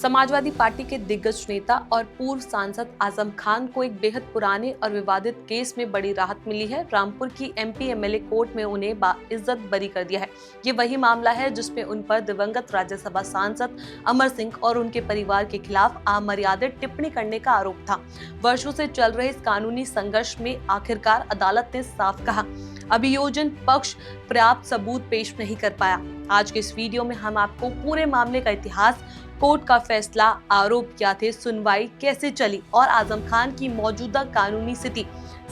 Samajwadi party के दिग्गज नेता और पूर्व सांसद आजम खान को एक बेहद पुराने और विवादित केस में बड़ी राहत मिली है। रामपुर की एमपी एमएलए कोर्ट में उन्हें बाइज्जत बरी कर दिया है। ये वही मामला है जिसमें उन पर दिवंगत राज्यसभा सांसद अमर सिंह और उनके परिवार के खिलाफ अमर्यादित टिप्पणी करने का आरोप था। वर्षों से चल रहे इस कानूनी संघर्ष में आखिरकार अदालत ने साफ कहा, अभियोजन पक्ष पर्याप्त सबूत पेश नहीं कर पाया। आज के इस वीडियो में हम आपको पूरे मामले का इतिहास, कोर्ट का फैसला, आरोप क्या थे, सुनवाई कैसे चली और आजम खान की मौजूदा कानूनी स्थिति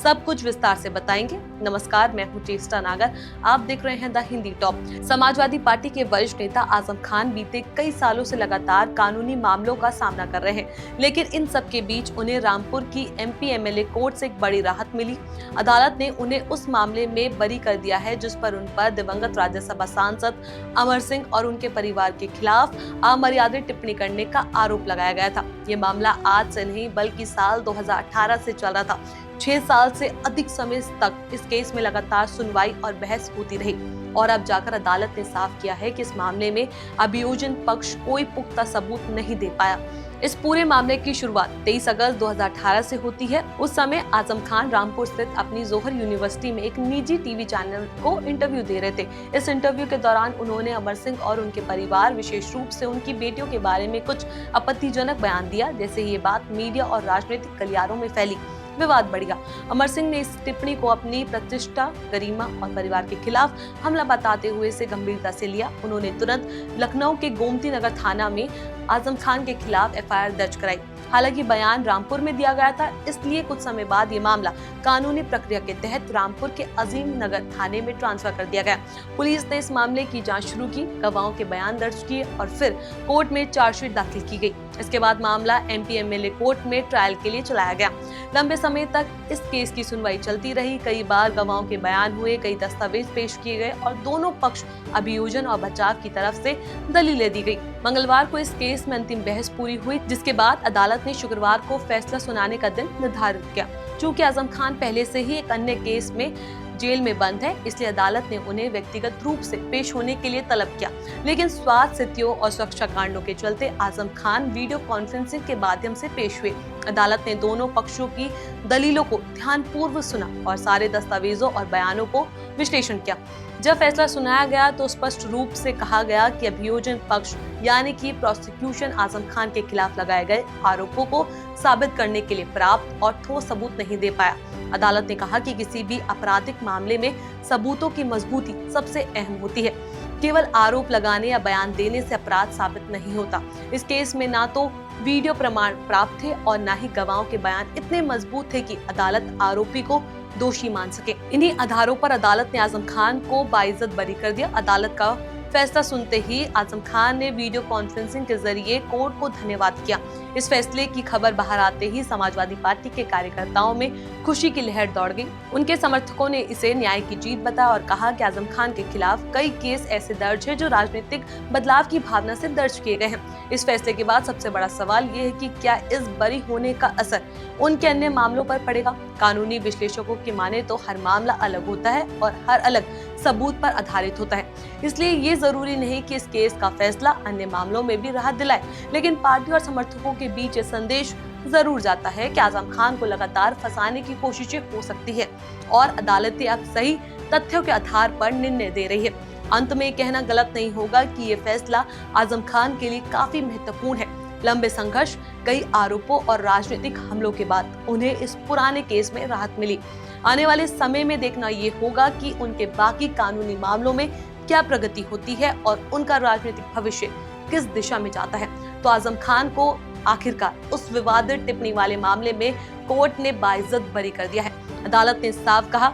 सब कुछ विस्तार से बताएंगे। नमस्कार, मैं हूं चेष्टा नागर, आप देख रहे हैं the Hindi top. Samajwadi party के वरिष्ठ नेता आजम खान बीते कई सालों से लगातार कानूनी मामलों का सामना कर रहे हैं, लेकिन इन सब के बीच उन्हें रामपुर की एमपी एमएलए कोर्ट से एक बड़ी राहत मिली। अदालत ने उन्हें उस मामले में बरी कर दिया है जिस पर उन पर दिवंगत राज्यसभा सांसद अमर सिंह और उनके परिवार के खिलाफ अमर्यादित टिप्पणी करने का आरोप लगाया गया था। ये मामला आज से नहीं बल्कि साल 2018 से चल रहा था। 6 साल से अधिक समय तक इस केस में लगातार सुनवाई और बहस होती रही और अब जाकर अदालत ने साफ किया है कि इस मामले में अभियोजन पक्ष कोई पुख्ता सबूत नहीं दे पाया। इस पूरे मामले की शुरुआत 23 अगस्त 2018 से होती है। उस समय आजम खान रामपुर स्थित अपनी जोहर यूनिवर्सिटी में एक निजी टीवी चैनल को इंटरव्यू दे रहे थे। इस इंटरव्यू के दौरान उन्होंने अमर सिंह और उनके परिवार, विशेष रूप से उनकी बेटियों के बारे में कुछ आपत्तिजनक बयान दिया। जैसे ये बात मीडिया और राजनीतिक गलियारों में फैली, विवाद बढ़ गया। अमर सिंह ने इस टिप्पणी को अपनी प्रतिष्ठा, गरिमा और परिवार के खिलाफ हमला बताते हुए इसे गंभीरता से लिया। उन्होंने तुरंत लखनऊ के गोमती नगर थाना में आजम खान के खिलाफ एफआईआर दर्ज कराई। हालांकि बयान रामपुर में दिया गया था, इसलिए कुछ समय बाद ये मामला कानूनी प्रक्रिया के तहत रामपुर के अजीम नगर थाने में ट्रांसफर कर दिया गया। पुलिस ने इस मामले की जांच शुरू की, गवाहों के बयान दर्ज किए और फिर कोर्ट में चार्जशीट दाखिल की गई। इसके बाद मामला एमपी एमएलए कोर्ट में ट्रायल के लिए चलाया गया। लंबे समय तक इस केस की सुनवाई चलती रही। कई बार गवाहों के बयान हुए, कई दस्तावेज पेश किए गए और दोनों पक्ष, अभियोजन और बचाव की तरफ से दलीलें दी गई। मंगलवार को इस केस में अंतिम बहस पूरी हुई, जिसके बाद अदालत ने शुक्रवार को फैसला सुनाने का दिन निर्धारित किया। चूंकि आजम खान पहले से ही एक अन्य केस में जेल में बंद है, इसलिए अदालत ने उन्हें व्यक्तिगत रूप से पेश होने के लिए तलब किया। लेकिन स्वास्थ्य स्थितियों और सुरक्षा कारणों के चलते आजम खान वीडियो कॉन्फ्रेंसिंग के माध्यम से पेश हुए। अदालत ने दोनों पक्षों की दलीलों को ध्यानपूर्वक सुना और सारे दस्तावेजों और बयानों को विश्लेषण किया। जब फैसला सुनाया गया तो स्पष्ट रूप से कहा गया कि अभियोजन पक्ष यानी कि प्रोसिक्यूशन आजम खान के खिलाफ लगाए गए आरोपों को साबित करने के लिए पर्याप्त और ठोस सबूत नहीं दे पाया। अदालत ने कहा कि किसी भी आपराधिक मामले में सबूतों की मजबूती सबसे अहम होती है। केवल आरोप लगाने या बयान देने से अपराध साबित नहीं होता। इस केस में ना तो वीडियो प्रमाण प्राप्त थे और न ही गवाहों के बयान इतने मजबूत थे कि अदालत आरोपी को दोषी मान सके। इन्हीं आधारों पर अदालत ने आजम खान को बाइज्जत बरी कर दिया। अदालत का फैसला सुनते ही आजम खान ने वीडियो कॉन्फ्रेंसिंग के जरिए कोर्ट को धन्यवाद किया। इस फैसले की खबर बाहर आते ही समाजवादी पार्टी के कार्यकर्ताओं में खुशी की लहर दौड़ गई। उनके समर्थकों ने इसे न्याय की जीत बताया और कहा कि आजम खान के खिलाफ कई केस ऐसे दर्ज है जो राजनीतिक बदलाव की भावना से दर्ज किए गए हैं। इस फैसले के बाद सबसे बड़ा सवाल ये है कि क्या इस बरी होने का असर उनके अन्य मामलों पर पड़ेगा। कानूनी विश्लेषकों की माने तो हर मामला अलग होता है और हर अलग सबूत पर आधारित होता है, इसलिए ये जरूरी नहीं कि इस केस का फैसला अन्य मामलों में भी राहत दिलाए। लेकिन पार्टी और समर्थकों के बीच ये संदेश जरूर जाता है कि आजम खान को लगातार फंसाने की कोशिशें हो सकती है और अदालतें अब सही तथ्यों के आधार पर निर्णय दे रही है। अंत में कहना गलत नहीं होगा कि ये फैसला आजम खान के लिए काफी महत्वपूर्ण है। लंबे संघर्ष, कई आरोपों और राजनीतिक हमलों के बाद उन्हें इस पुराने केस में राहत मिली। आने वाले समय में देखना ये होगा कि उनके बाकी कानूनी मामलों में क्या प्रगति होती है और उनका राजनीतिक भविष्य किस दिशा में जाता है। तो आजम खान को आखिरकार उस विवादित टिप्पणी वाले मामले में कोर्ट ने बाइज्जत बरी कर दिया है। अदालत ने साफ कहा,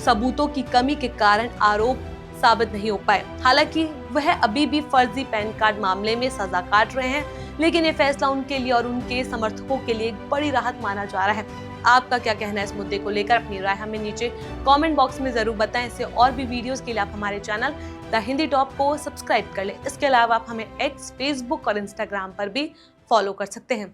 सबूतों की कमी के कारण आरोप साबित नहीं हो पाए। हालांकि वह अभी भी फर्जी पैन कार्ड मामले में सजा काट रहे हैं, लेकिन ये फैसला उनके लिए और उनके समर्थकों के लिए एक बड़ी राहत माना जा रहा है। आपका क्या कहना है इस मुद्दे को लेकर? अपनी राय हमें नीचे कमेंट बॉक्स में जरूर बताएं। इससे और भी वीडियोस के लिए आप हमारे चैनल द हिंदी टॉप को सब्सक्राइब कर लें। इसके अलावा आप हमें एक्स, फेसबुक और इंस्टाग्राम पर भी फॉलो कर सकते हैं।